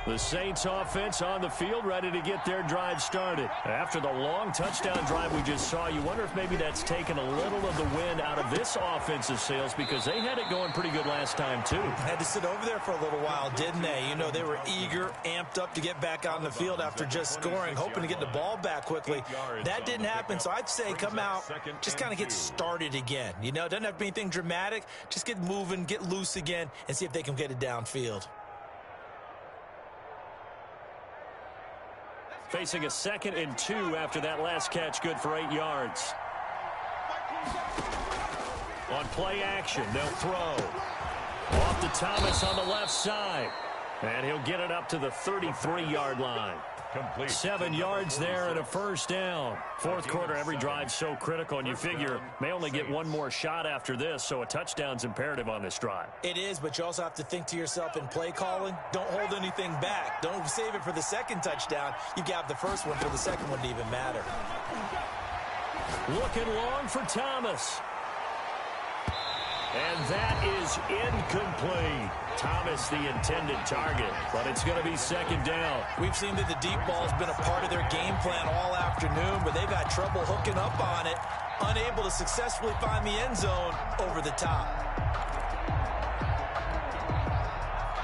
The Saints offense on the field ready to get their drive started. After the long touchdown drive we just saw, you wonder if maybe that's taken a little of the wind out of this offensive sails because they had it going pretty good last time too. Had to sit over there for a little while, didn't they? You know, they were eager, amped up to get back on the field after just scoring, hoping to get the ball back quickly. That didn't happen, so I'd say come out, just kind of get started again. You know, it doesn't have to be anything dramatic. Just get moving, get loose again, and see if they can get it downfield. Facing a 2nd and 2 after that last catch, good for 8 yards. On play action, they'll throw. Off to Thomas on the left side. And he'll get it up to the 33-yard line. Complete. 7 yards there and a first down. Fourth quarter, every drive's so critical, and you figure may only get one more shot after this, so a touchdown's imperative on this drive. It is, but you also have to think to yourself in play calling, don't hold anything back. Don't save it for the second touchdown. You got the first one for the second one to even matter. Looking long for Thomas. And that is incomplete. Thomas the intended target, but it's going to be 2nd down. We've seen that the deep ball's been a part of their game plan all afternoon, but they've had trouble hooking up on it, unable to successfully find the end zone over the top.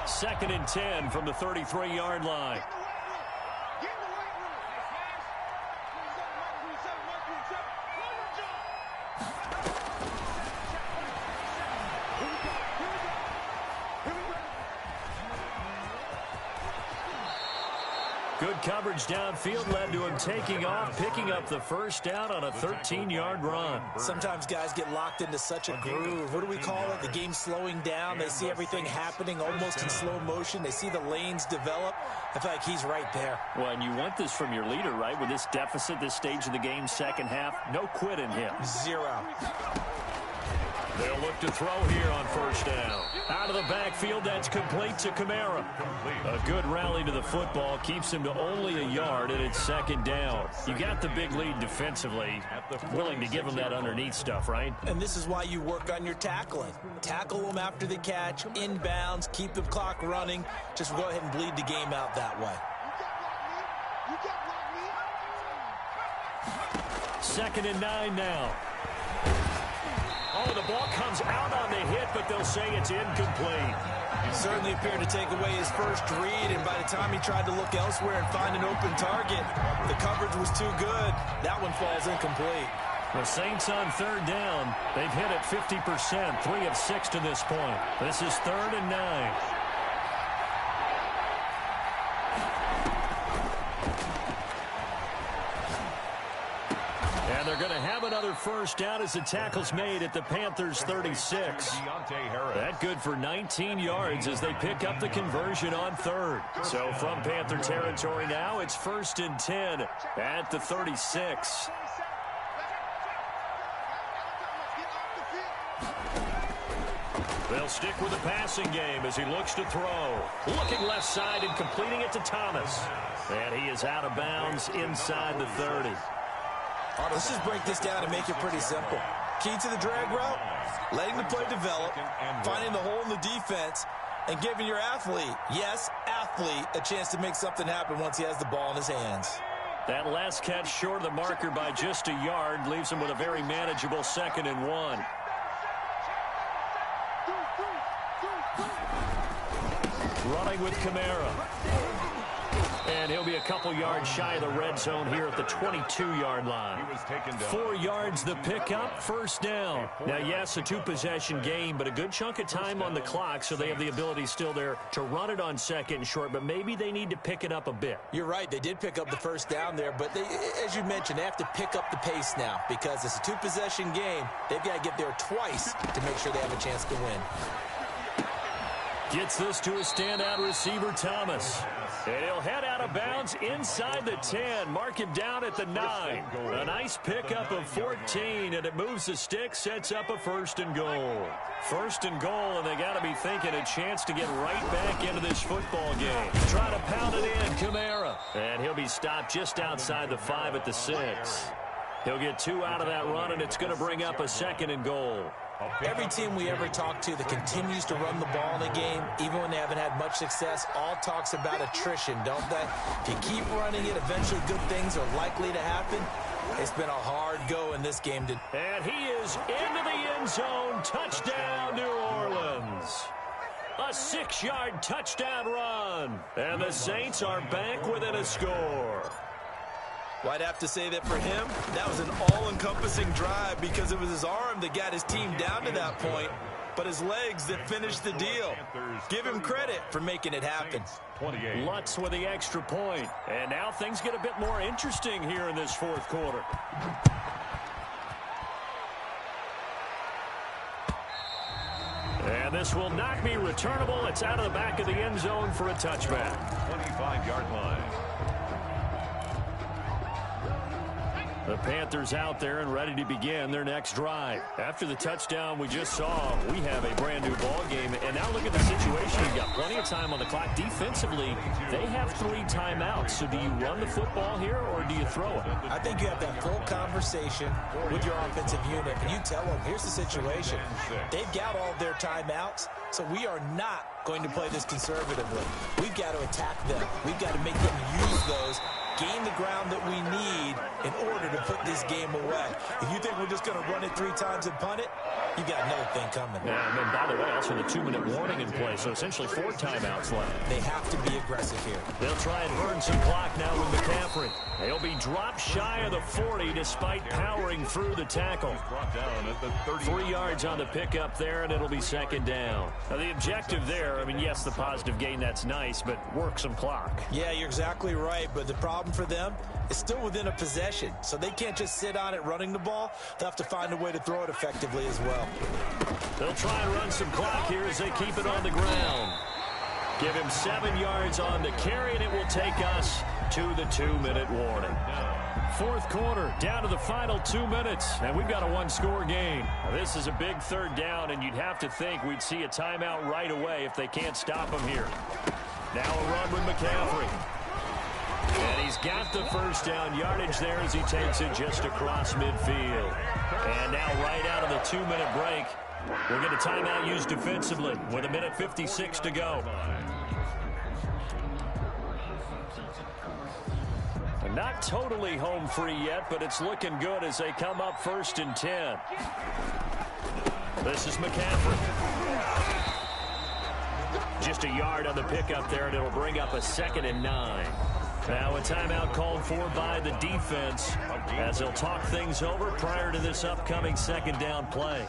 2nd and 10 from the 33-yard line. Good coverage downfield led to him taking off, picking up the first down on a 13-yard run. Sometimes guys get locked into such a groove. What do we call it? The game's slowing down. They see everything happening almost in slow motion. They see the lanes develop. I feel like he's right there. Well, and you want this from your leader, right? With this deficit, this stage of the game, second half, no quit in him. 0. They'll look to throw here on first down. Out of the backfield, that's complete to Kamara. A good rally to the football keeps him to only a yard, and it's 2nd down. You got the big lead defensively, willing to give him that underneath stuff, right? And this is why you work on your tackling. Tackle them after the catch, inbounds, keep the clock running. Just go ahead and bleed the game out that way. 2nd and 9 now. Oh, the ball comes out on the hit, but they'll say it's incomplete. He certainly appeared to take away his first read, and by the time he tried to look elsewhere and find an open target, the coverage was too good. That one falls incomplete. The Saints on 3rd down. They've hit it 50%, 3 of 6 to this point. This is 3rd and 9. another first down as the tackle's made at the Panthers' 36. That good for 19 yards as they pick up the conversion on third. So from Panther territory now, it's 1st and 10 at the 36. They'll stick with the passing game as he looks to throw. Looking left side and completing it to Thomas. And he is out of bounds inside the 30. Let's just break this down and make it pretty simple. Key to the drag route, letting the play develop, finding the hole in the defense, and giving your athlete, yes, athlete, a chance to make something happen once he has the ball in his hands. That last catch short of the marker by just a yard leaves him with a very manageable 2nd and 1. Running with Kamara. And he'll be a couple yards shy of the red zone here at the 22-yard line. 4 yards the pickup, first down. Now, yes, a 2-possession game, but a good chunk of time on the clock, so they have the ability still there to run it on 2nd and short, but maybe they need to pick it up a bit. You're right. They did pick up the first down there, but they, as you mentioned, they have to pick up the pace now because it's a 2-possession game. They've got to get there twice to make sure they have a chance to win. Gets this to a standout receiver, Thomas. And he'll head out of bounds inside the 10. Mark him down at the 9. A nice pickup of 14, and it moves the stick, sets up a 1st and goal. 1st and goal, and they got to be thinking a chance to get right back into this football game. Try to pound it in, Kamara. And he'll be stopped just outside the 5 at the 6. He'll get 2 out of that run, and it's going to bring up a 2nd and goal. Every team we ever talk to that continues to run the ball in a game, even when they haven't had much success, all talks about attrition, don't they? If you keep running it, eventually good things are likely to happen. It's been a hard go in this game. And he is into the end zone. Touchdown, New Orleans. A 6-yard touchdown run. And the Saints are back within a score. Well, I'd have to say that for him, that was an all-encompassing drive because it was his arm that got his team down to that point, but his legs that finished the deal. Give him credit for making it happen. Lutz with the extra point. And now things get a bit more interesting here in this 4th quarter. And this will not be returnable. It's out of the back of the end zone for a touchback. 25-yard line. The Panthers out there and ready to begin their next drive. After the touchdown we just saw, we have a brand new ball game. And now look at the situation. You've got plenty of time on the clock. Defensively, they have 3 timeouts. So do you run the football here or do you throw it? I think you have that full conversation with your offensive unit. And you tell them, here's the situation. They've got all their timeouts, so we are not going to play this conservatively. We've got to attack them. We've got to make them use those, gain the ground that we need in order to put this game away. If you think we're just going to run it 3 times and punt it, you got another thing coming. Yeah, and then, by the way, also the 2-minute warning in play, so essentially 4 timeouts left. They have to be aggressive here. They'll try and burn some clock now with McCaffrey. They'll be dropped shy of the 40 despite powering through the tackle. 3 yards on the pickup there, and it'll be 2nd down. Now, the objective there, I mean, yes, the positive gain, that's nice, but work some clock. Yeah, you're exactly right, but the problem for them is still within a possession, so they can't just sit on it running the ball. They'll have to find a way to throw it effectively as well. They'll try and run some clock here as they keep it on the ground. Give him 7 yards on the carry, and it will take us to the 2-minute warning. 4th quarter, down to the final 2 minutes, and we've got a 1-score game. Now, this is a big 3rd down, and you'd have to think we'd see a timeout right away if they can't stop him here. Now a run with McCaffrey. And he's got the 1st down yardage there as he takes it just across midfield. And now right out of the 2-minute break, we'll get a timeout used defensively with 1:56 to go. Not totally home free yet, but it's looking good as they come up 1st and 10. This is McCaffrey. Just a yard on the pickup there, and it'll bring up a 2nd and 9. Now a timeout called for by the defense as they'll talk things over prior to this upcoming 2nd down play.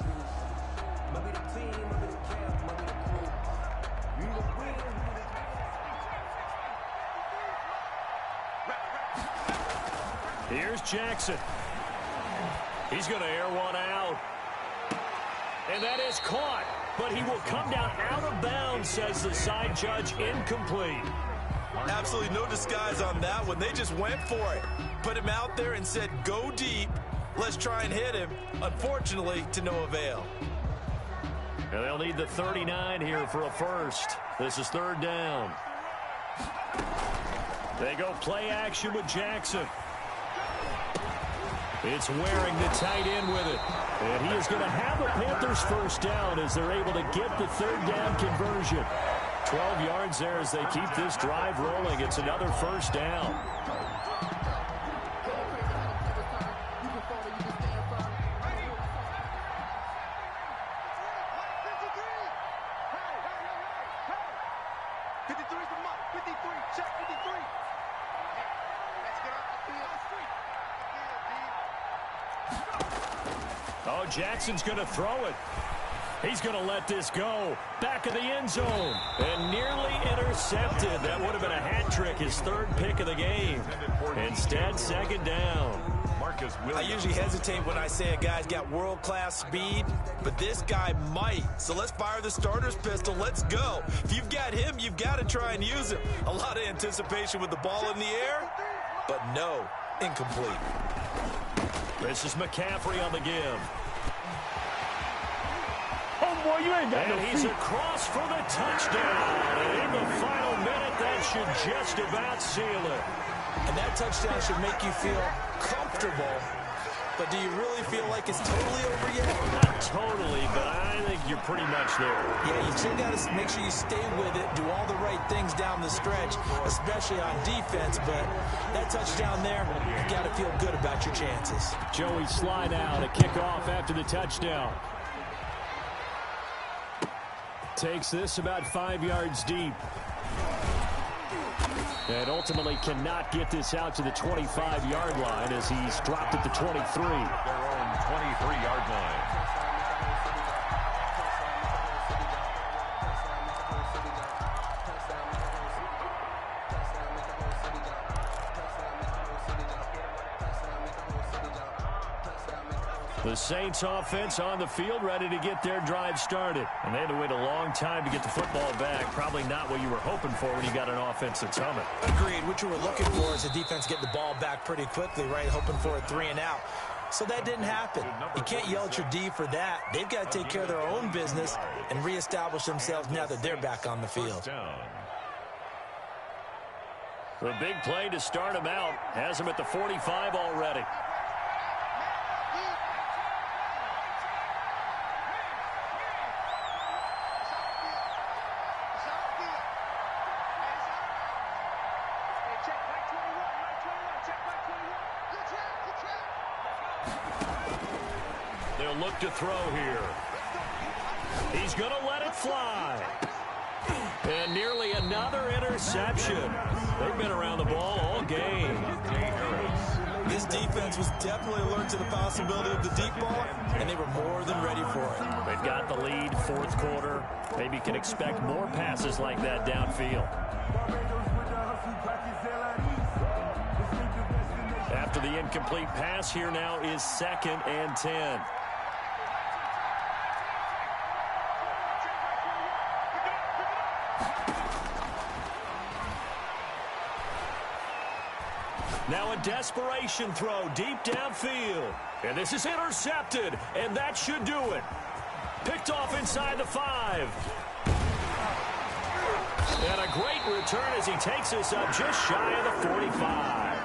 Here's Jackson. He's going to air one out. And that is caught. But he will come down out of bounds, says the side judge. Incomplete. Absolutely no disguise on that one. They just went for it. Put him out there and said, go deep. Let's try and hit him. Unfortunately, to no avail. And they'll need the 39 here for a first. This is third down. They go play action with Jackson. It's Waring, the tight end, with it. And he is going to have a Panthers first down as they're able to get the third down conversion. 12 yards there as they keep this drive rolling. It's another first down. Oh, Jackson's going to throw it. He's going to let this go. Back of the end zone. And nearly intercepted. That would have been a hat trick, his third pick of the game. Instead, second down. I usually hesitate when I say a guy's got world-class speed, but this guy might. So let's fire the starter's pistol. Let's go. If you've got him, you've got to try and use him. A lot of anticipation with the ball in the air, but no, incomplete. This is McCaffrey on the give. Oh, boy, you ain't got no And he's feet. across for the touchdown. And in the final minute, that should just about seal it. And that touchdown should make you feel comfortable. But do you really feel like it's totally over yet? Not totally, but I think you're pretty much there. Yeah, you still got to make sure you stay with it, do all the right things down the stretch, especially on defense. But that touchdown there, you got to feel good about your chances. Joey slide out, a kickoff after the touchdown. Takes this about 5 yards deep. And ultimately cannot get this out to the 25-yard line as he's dropped at the 23. Their own 23-yard line. The Saints offense on the field, ready to get their drive started. And they had to wait a long time to get the football back. Probably not what you were hoping for when you got an offense that's humming. Agreed. What you were looking for is the defense getting the ball back pretty quickly, right? Hoping for a 3 and out. So that didn't happen. You can't yell at your D for that. They've got to take care of their own business and reestablish themselves now that they're back on the field. The big play to start him out has him at the 45 already. They'll look to throw here. He's going to let it fly. And nearly another interception. They've been around the ball all game. This defense was definitely alert to the possibility of the deep ball, and they were more than ready for it. They've got the lead, fourth quarter. Maybe can expect more passes like that downfield. After the incomplete pass, here now is 2nd and 10. Now a desperation throw deep downfield. And this is intercepted, and that should do it. Picked off inside the 5. And a great return as he takes us up just shy of the 45.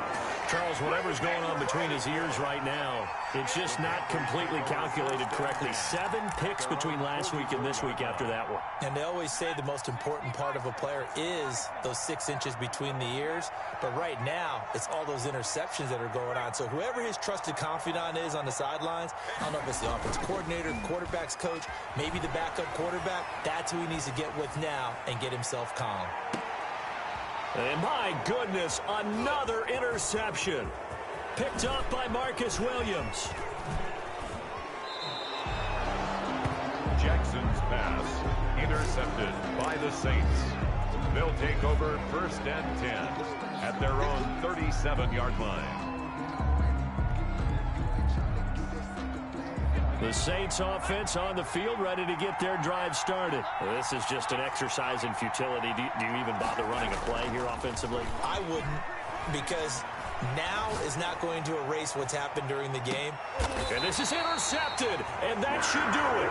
Charles, whatever's going on between his ears right now, it's just not completely calculated correctly. 7 picks between last week and this week after that one. And they always say the most important part of a player is those 6 inches between the ears. But right now, it's all those interceptions that are going on. So whoever his trusted confidant is on the sidelines, I don't know if it's the offensive coordinator, the quarterback's coach, maybe the backup quarterback, that's who he needs to get with now and get himself calm. And my goodness, another interception. Picked up by Marcus Williams. Jackson's pass intercepted by the Saints. They'll take over 1st and 10 at their own 37-yard line. The Saints offense on the field, ready to get their drive started. This is just an exercise in futility. Do you even bother running a play here offensively? I wouldn't, because now is not going to erase what's happened during the game. And this is intercepted, and that should do it.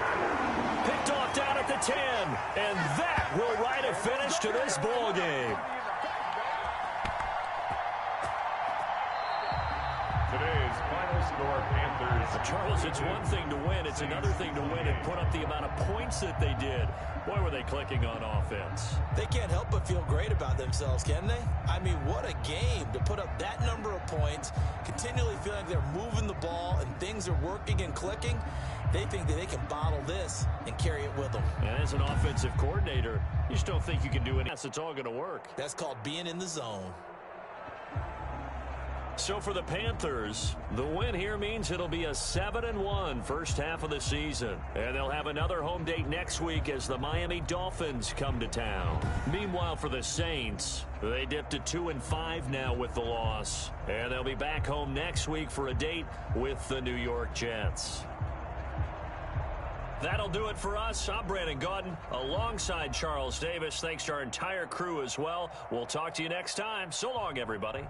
Picked off down at the 10, and that will write a finish to this ball game. Today's final score, Panthers. Charles, it's one thing to win. It's another thing to win and put up the amount of points that they did. Boy, were they clicking on offense. They can't help but feel great about themselves, can they? I mean, what a game to put up that number of points, continually feeling like they're moving the ball and things are working and clicking. They think that they can bottle this and carry it with them. And as an offensive coordinator, you just don't think you can do it. It's all going to work. That's called being in the zone. So for the Panthers, the win here means it'll be a 7-1 first half of the season. And they'll have another home date next week as the Miami Dolphins come to town. Meanwhile, for the Saints, they dipped to 2-5 now with the loss. And they'll be back home next week for a date with the New York Jets. That'll do it for us. I'm Brandon Gaudin alongside Charles Davis. Thanks to our entire crew as well. We'll talk to you next time. So long, everybody.